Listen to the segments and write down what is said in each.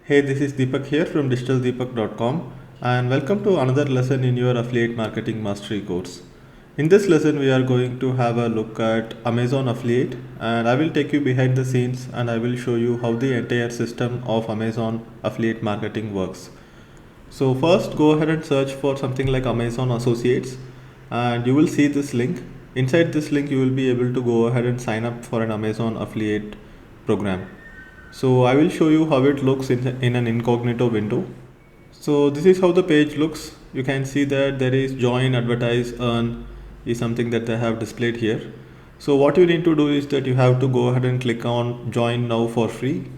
Hey, this is Deepak here from digitaldeepak.com and welcome to another lesson in your affiliate marketing mastery course. In this lesson, we are going to have a look at Amazon affiliate, and I will take you behind the scenes and I will show you how the entire system of Amazon affiliate marketing works. So first, go ahead and search for something like Amazon Associates and you will see this link. Inside this link, you will be able to go ahead and sign up for an Amazon affiliate program. So I will show you how it looks in an incognito window. So this is how the page looks. You can see that there is join, advertise, earn is something that they have displayed here. So what you need to do is that you have to go ahead and click on join now for free,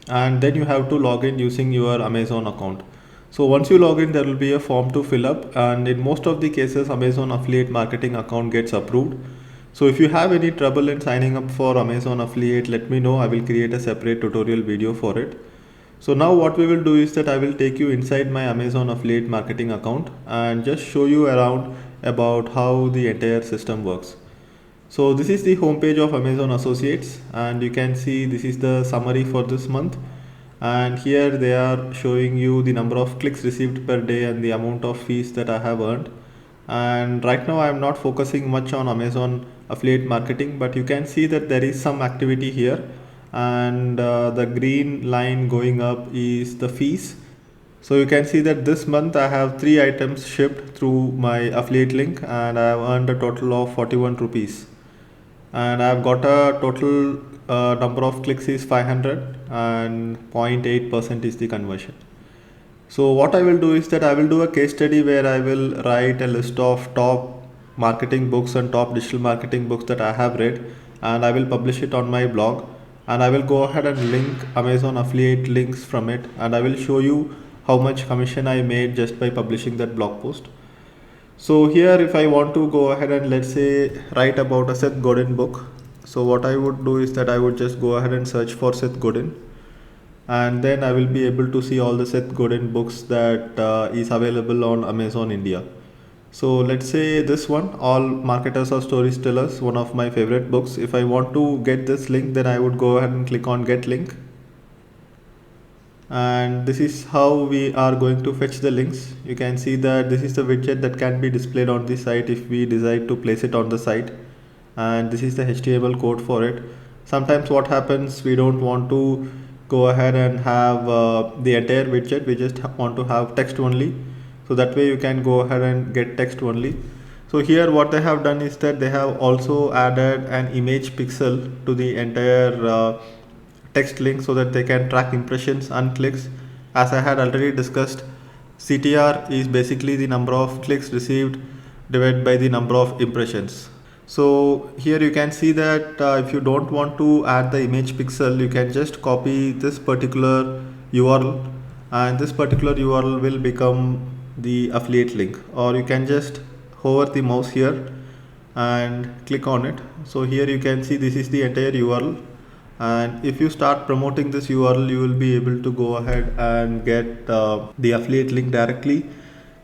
and then you have to log in using your Amazon account. So once you log in, there will be a form to fill up, and in most of the cases Amazon affiliate marketing account gets approved. So if you have any trouble in signing up for Amazon affiliate, let me know. I will create a separate tutorial video for it. So now what we will do is that I will take you inside my Amazon affiliate marketing account and just show you around about how the entire system works. So this is the homepage of Amazon Associates, and you can see this is the summary for this month, and here they are showing you the number of clicks received per day and the amount of fees that I have earned. And right now I am not focusing much on Amazon affiliate marketing, but you can see that there is some activity here, and the green line going up is the fees. So you can see that this month I have 3 items shipped through my affiliate link and I have earned a total of 41 rupees, and I've got a total number of clicks is 500 and 0.8% is the conversion. So what I will do is that I will do a case study where I will write a list of top marketing books and top digital marketing books that I have read, and I will publish it on my blog, and I will go ahead and link Amazon affiliate links from it, and I will show you how much commission I made just by publishing that blog post. So here if I want to go ahead and let's say write about a Seth Godin book, so what I would do is that I would just go ahead and search for Seth Godin, and then I will be able to see all the Seth Godin books that is available on Amazon India. So let's say this one, All Marketers Are Storytellers, one of my favorite books. If I want to get this link, then I would go ahead and click on get link, and this is how we are going to fetch the links. You can see that this is the widget that can be displayed on the site if we decide to place it on the site, and this is the HTML code for it. Sometimes what happens, we don't want to go ahead and have the entire widget, we just want to have text only, so that way you can go ahead and get text only. So here what they have done is that they have also added an image pixel to the entire text link so that they can track impressions and clicks. As I had already discussed, CTR is basically the number of clicks received divided by the number of impressions. So here you can see that if you don't want to add the image pixel, you can just copy this particular URL, and this particular URL will become the affiliate link, or you can just hover the mouse here and click on it. So here you can see this is the entire URL, and if you start promoting this URL, you will be able to go ahead and get the affiliate link directly.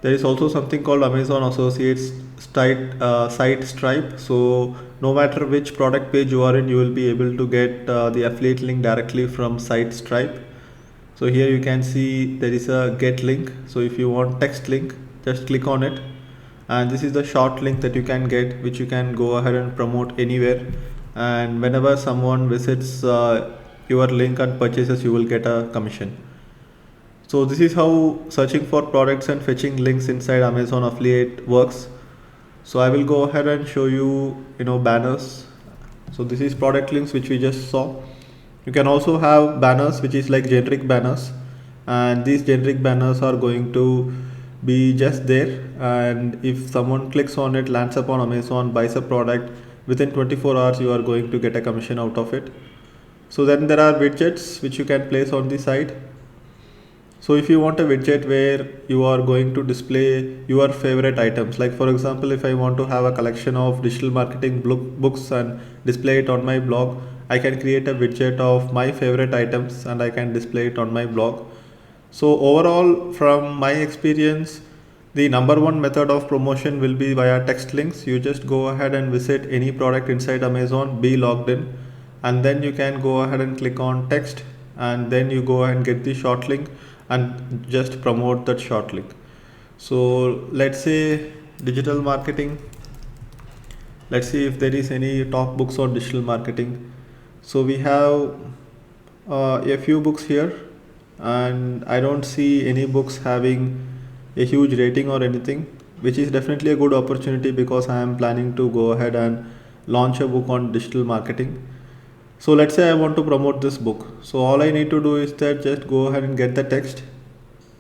There is also something called Amazon Associates site Stripe. So no matter which product page you are in, you will be able to get the affiliate link directly from site Stripe. So here you can see there is a get link. So if you want text link, just click on it, and this is the short link that you can get, which you can go ahead and promote anywhere, and whenever someone visits your link and purchases, you will get a commission. So this is how searching for products and fetching links inside Amazon affiliate works. So I will go ahead and show you banners. So this is product links which we just saw. You can also have banners which is like generic banners, and these generic banners are going to be just there, and if someone clicks on it, lands up on Amazon, buys a product, within 24 hours you are going to get a commission out of it. So then there are widgets which you can place on the site. So if you want a widget where you are going to display your favorite items, like for example, if I want to have a collection of digital marketing books and display it on my blog, I can create a widget of my favorite items and I can display it on my blog. So overall, from my experience, the number one method of promotion will be via text links. You just go ahead and visit any product inside Amazon, be logged in, and then you can go ahead and click on text, and then you go and get the short link and just promote that short link. So let's say digital marketing. Let's see if there is any top books on digital marketing. So we have a few books here, and I don't see any books having a huge rating or anything, which is definitely a good opportunity because I am planning to go ahead and launch a book on digital marketing. So let's say I want to promote this book. So all I need to do is that just go ahead and get the text,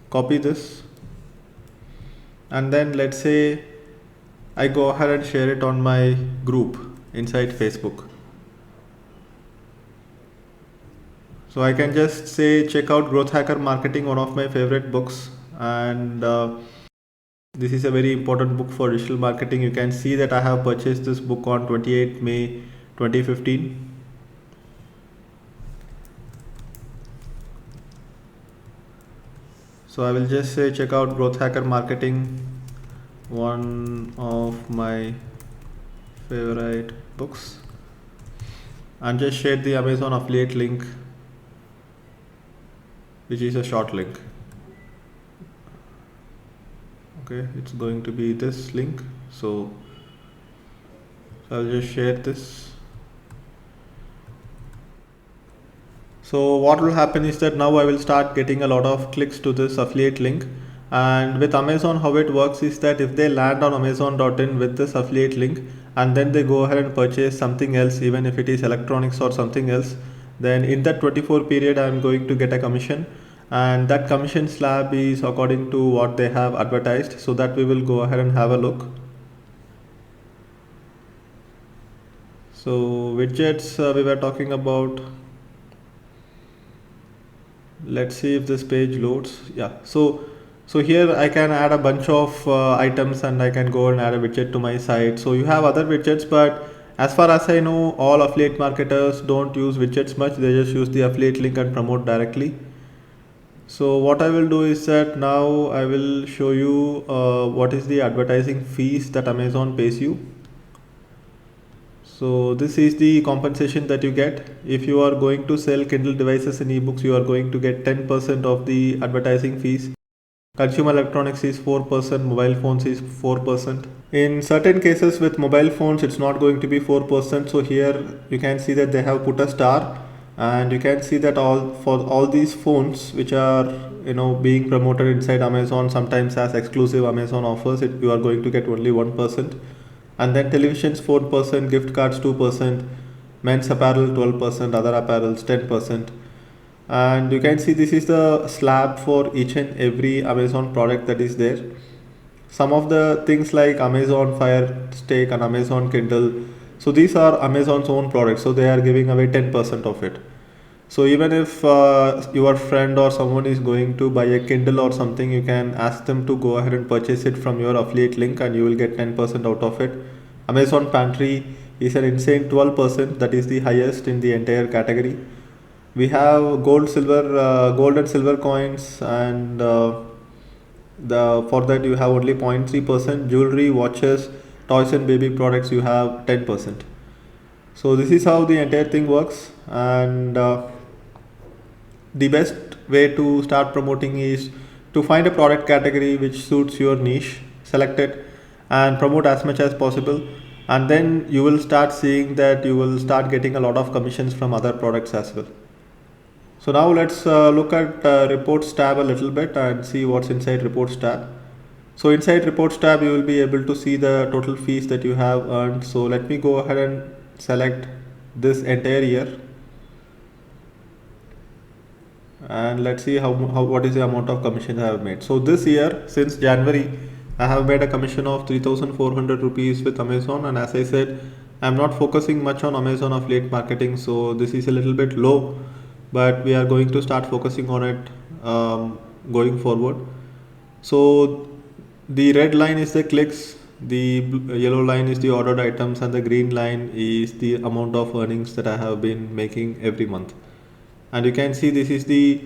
copy this, and then let's say I go ahead and share it on my group inside Facebook. So I can just say check out Growth Hacker Marketing, one of my favorite books, and this is a very important book for digital marketing. You can see that I have purchased this book on 28 May 2015. So I will just say check out Growth Hacker Marketing, one of my favorite books, and just share the Amazon affiliate link, which is a short link. Okay, it's going to be this link. So I'll just share this. So what will happen is that now I will start getting a lot of clicks to this affiliate link. And with Amazon, how it works is that if they land on amazon.in with this affiliate link and then they go ahead and purchase something else, even if it is electronics or something else, then in that 24 period I'm going to get a commission, and that commission slab is according to what they have advertised. So that we will go ahead and have a look. So widgets we were talking about. Let's see if this page loads. Yeah, so here I can add a bunch of items, and I can go and add a widget to my site. So you have other widgets, but as far as I know, all affiliate marketers don't use widgets much. They just use the affiliate link and promote directly. So what I will do is that now I will show you what is the advertising fees that Amazon pays you. So this is the compensation that you get. If you are going to sell Kindle devices and ebooks, you are going to get 10% of the advertising fees. Consumer electronics is 4%, mobile phones is 4%. In certain cases with mobile phones, it's not going to be 4%. So here you can see that they have put a star, and you can see that for all these phones which are being promoted inside Amazon, sometimes as exclusive Amazon offers, you are going to get only 1%. And then televisions 4%, gift cards 2%, men's apparel 12%, other apparels 10%. And you can see this is the slab for each and every Amazon product that is there. Some of the things like Amazon Fire Stick and Amazon Kindle, so these are Amazon's own products, so they are giving away 10% of it. So even if your friend or someone is going to buy a Kindle or something, you can ask them to go ahead and purchase it from your affiliate link, and you will get 10% out of it. Amazon Pantry is an insane 12%, that is the highest in the entire category. We have gold and silver coins, and for that you have only 0.3%. Jewelry, watches, toys and baby products, you have 10%. So this is how the entire thing works, and the best way to start promoting is to find a product category which suits your niche, select it and promote as much as possible, and then you will start seeing that you will start getting a lot of commissions from other products as well. So now let's look at reports tab a little bit and see what's inside reports tab. So inside reports tab you will be able to see the total fees that you have earned. So let me go ahead and select this entire year, and let's see what is the amount of commission I have made. So this year, since January, I have made a commission of 3,400 rupees with Amazon, and as I said, I'm not focusing much on Amazon affiliate marketing, so this is a little bit low, but we are going to start focusing on it going forward. So the red line is the clicks, the yellow line is the ordered items, and the green line is the amount of earnings that I have been making every month. And you can see this is the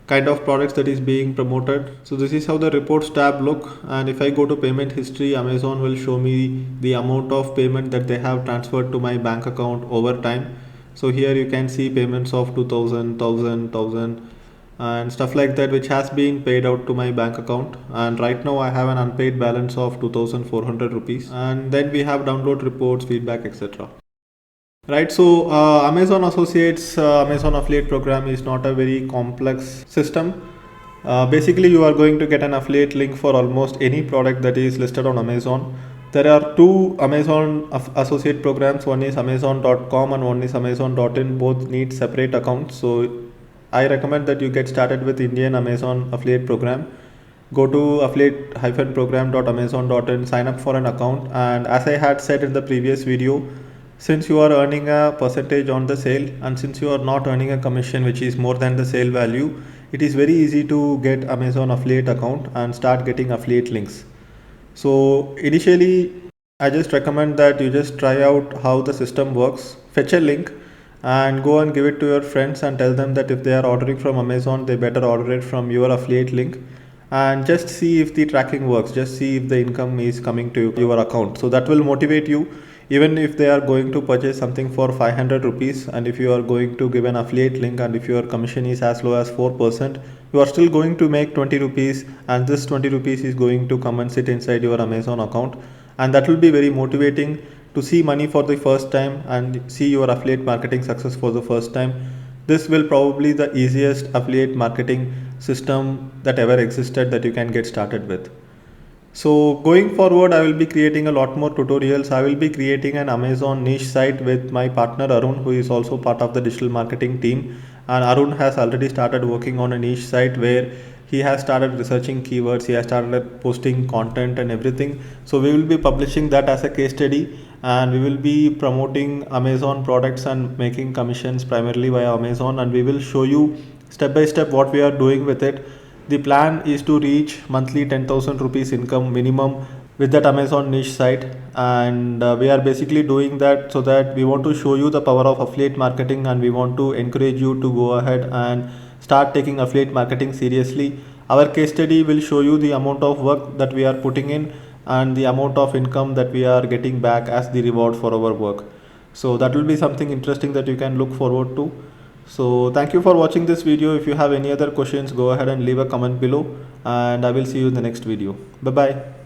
kind of products that is being promoted. So this is how the reports tab look, and if I go to payment history, Amazon will show me the amount of payment that they have transferred to my bank account over time. So here you can see payments of 2000, 1000 and stuff like that, which has been paid out to my bank account. And right now I have an unpaid balance of 2400 rupees. And then we have download reports, feedback, etc. Right, so Amazon Associates, Amazon affiliate program is not a very complex system. Basically, you are going to get an affiliate link for almost any product that is listed on Amazon. There are two Amazon associate programs. One is Amazon.com and one is Amazon.in. Both need separate accounts. So I recommend that you get started with Indian Amazon affiliate program. Go to affiliate-program.amazon.in, sign up for an account, and as I had said in the previous video, since you are earning a percentage on the sale and since you are not earning a commission which is more than the sale value, it is very easy to get Amazon affiliate account and start getting affiliate links. So initially I just recommend that you just try out how the system works, fetch a link and go and give it to your friends and tell them that if they are ordering from Amazon, they better order it from your affiliate link, and just see if the tracking works, just see if the income is coming to your account. So that will motivate you. Even if they are going to purchase something for 500 rupees and if you are going to give an affiliate link and if your commission is as low as 4%, you are still going to make 20 rupees, and this 20 rupees is going to come and sit inside your Amazon account, and that will be very motivating to see money for the first time and see your affiliate marketing success for the first time. This will probably the easiest affiliate marketing system that ever existed that you can get started with. So going forward, I will be creating a lot more tutorials. I will be creating an Amazon niche site with my partner Arun, who is also part of the digital marketing team. And Arun has already started working on a niche site where he has started researching keywords, he has started posting content and everything. So we will be publishing that as a case study, and we will be promoting Amazon products and making commissions primarily via Amazon, and we will show you step by step what we are doing with it. The plan is to reach monthly 10,000 rupees income minimum with that Amazon niche site, and we are basically doing that so that we want to show you the power of affiliate marketing, and we want to encourage you to go ahead and start taking affiliate marketing seriously. Our case study will show you the amount of work that we are putting in and the amount of income that we are getting back as the reward for our work. So that will be something interesting that you can look forward to. So thank you for watching this video. If you have any other questions, go ahead and leave a comment below, and I will see you in the next video. Bye bye.